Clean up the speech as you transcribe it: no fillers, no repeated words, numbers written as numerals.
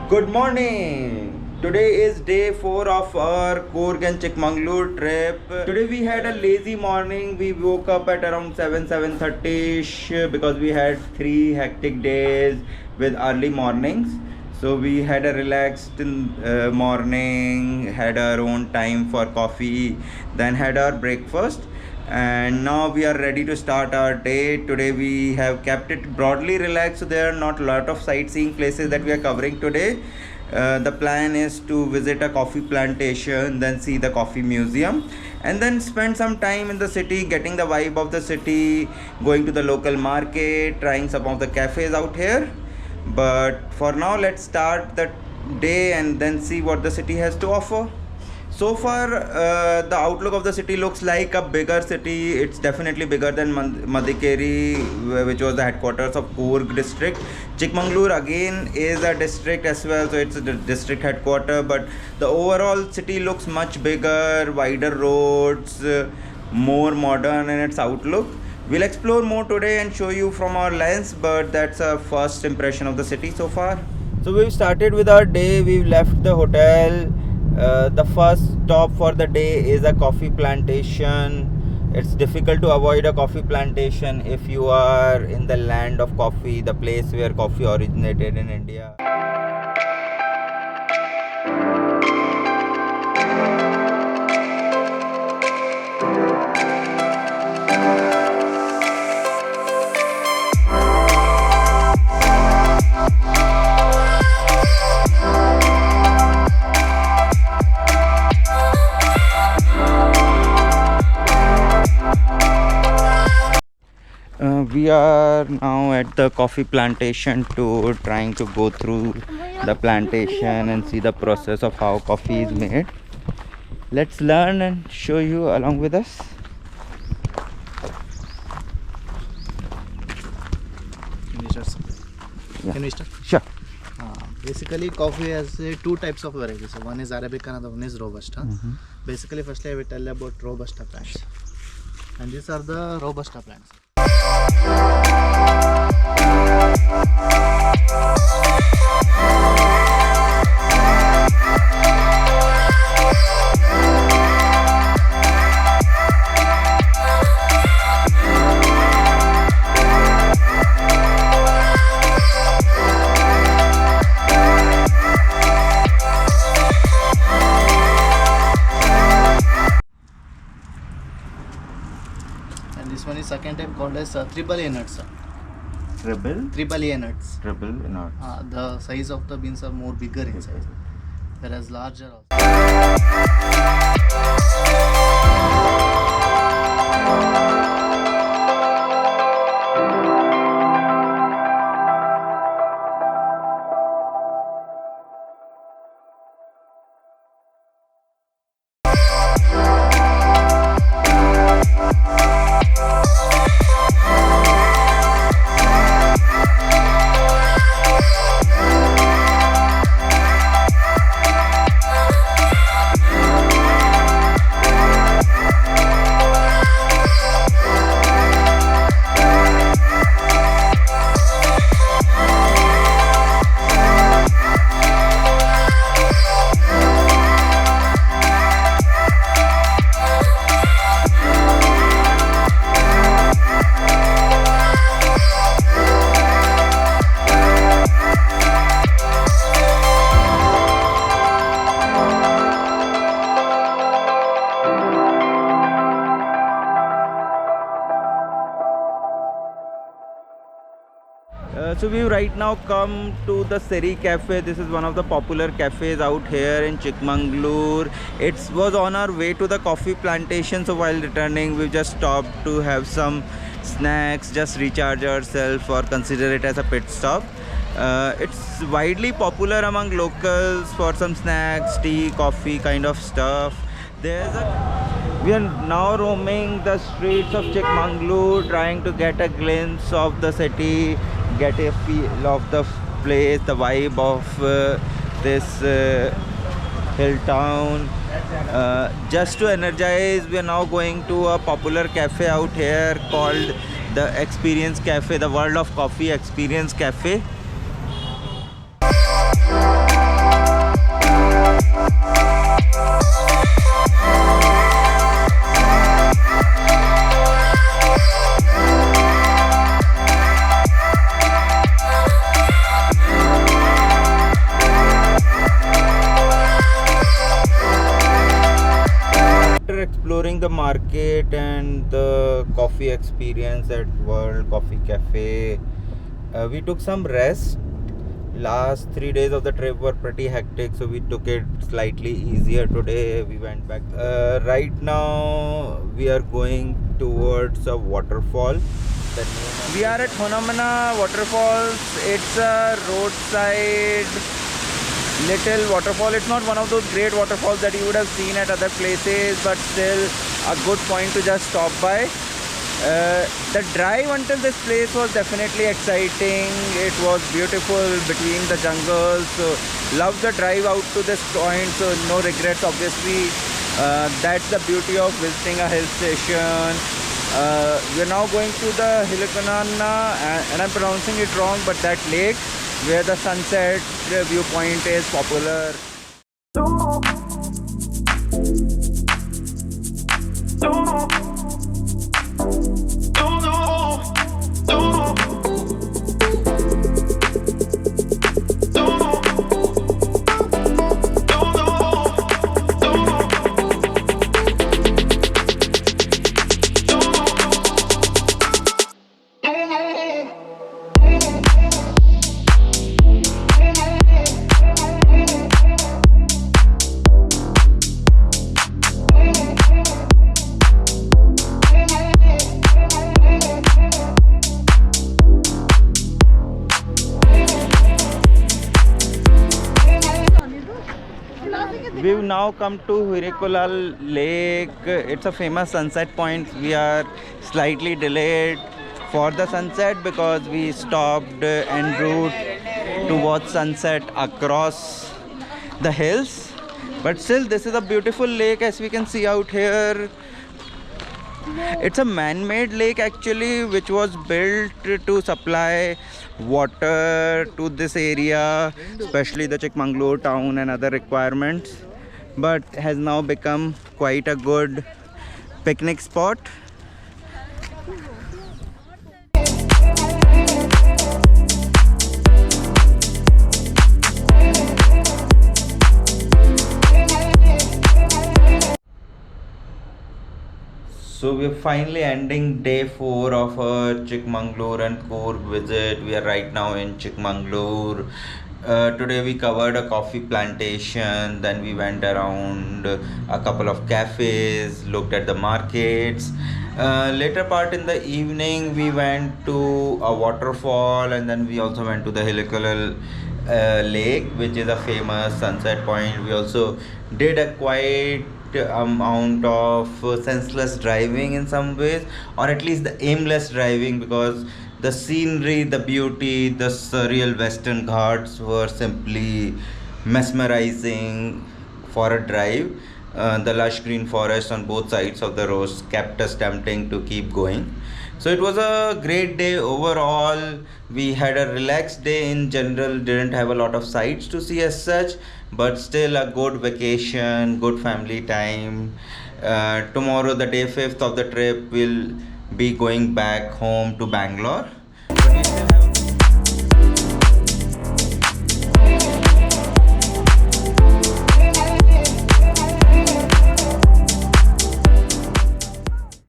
Good morning. Today is day 4 of our Coorg and Chikmagalur trip. Today we had a lazy morning. We woke up at around 7:30ish because we had 3 hectic days with early mornings. So we had a relaxed morning, had our own time for coffee, then had our breakfast, and now we are ready to start our day. Today we have kept it broadly relaxed, so there are not a lot of sightseeing places that we are covering today. The plan is to visit a coffee plantation, then see the coffee museum, and then spend some time in the city, getting the vibe of the city, going to the local market, trying some of the cafes out here. But for now, let's start the day and then see what the city has to offer. So far, the outlook of the city looks like a bigger city. It's definitely bigger than Madikeri, which was the headquarters of Coorg district. Chikmagalur again is a district as well, so it's a district headquarter. But the overall city looks much bigger, wider roads, more modern in its outlook. We'll explore more today and show you from our lens, but that's a first impression of the city so far. So we've started with our day. We've left the hotel. The first stop for the day is a coffee plantation. It's difficult to avoid a coffee plantation if you are in the land of coffee, the place where coffee originated in India. We are now at the coffee plantation tour, trying to go through the plantation and see the process of how coffee is made. Let's learn and show you along with us. Can we start? Sure. Basically, coffee has two types of varieties. So one is Arabica and the one is Robusta. Basically, firstly I will tell you about Robusta plants. And these are the Robusta plants. And this one is second type called as triple A nuts. Triple A nuts. The size of the beans are more bigger in size, whereas larger also. So we've right now come to the Seri Cafe. This is one of the popular cafes out here in Chikmagalur. It was on our way to the coffee plantation, so while returning we just stopped to have some snacks, just recharge ourselves or consider it as a pit stop. It's widely popular among locals for some snacks, tea, coffee kind of stuff. We are now roaming the streets of Chikmagalur, trying to get a glimpse of the city, get a feel of the place, the vibe of this hill town. Just to energize, we are now going to a popular cafe out here called the Experience Cafe, the World of Coffee Experience Cafe. enjoying the market and the coffee experience at World Coffee Cafe. We took some rest. Last 3 days of the trip were pretty hectic, so we took it slightly easier today. We went back. Right now we are going towards a waterfall. We are at Honamana Waterfalls. It's a roadside little waterfall. It's not one of those great waterfalls that you would have seen at other places, but still a good point to just stop by. The drive until this place was definitely exciting. It was beautiful between the jungles. So loved the drive out to this point, so no regrets obviously. That's the beauty of visiting a hill station. We're now going to the Hilikanana, and I'm pronouncing it wrong, but that lake where the sunset viewpoint is popular. We've now come to Hirikulal Lake. It's a famous sunset point. We are slightly delayed for the sunset because we stopped en route to watch sunset across the hills. But still, this is a beautiful lake, as we can see out here. It's a man-made lake actually, which was built to supply water to this area, especially the Chikmagalur town and other requirements, but has now become quite a good picnic spot. So we're finally ending day 4 of our Chikmagalur and Coorg visit. We are right now in Chikmagalur. Today we covered a coffee plantation, then we went around a couple of cafes, looked at the markets. Later part in the evening we went to a waterfall, and then we also went to the Hilikulal lake, which is a famous sunset point. We also did a quite amount of senseless driving in some ways, or at least the aimless driving, because the scenery, the beauty, the surreal Western Ghats were simply mesmerizing for a drive. The lush green forest on both sides of the roads kept us tempting to keep going. So it was a great day overall. We had a relaxed day in general, didn't have a lot of sights to see as such, but still a good vacation, good family time. Tomorrow, the day 5th of the trip, will be going back home to Bangalore. But we still have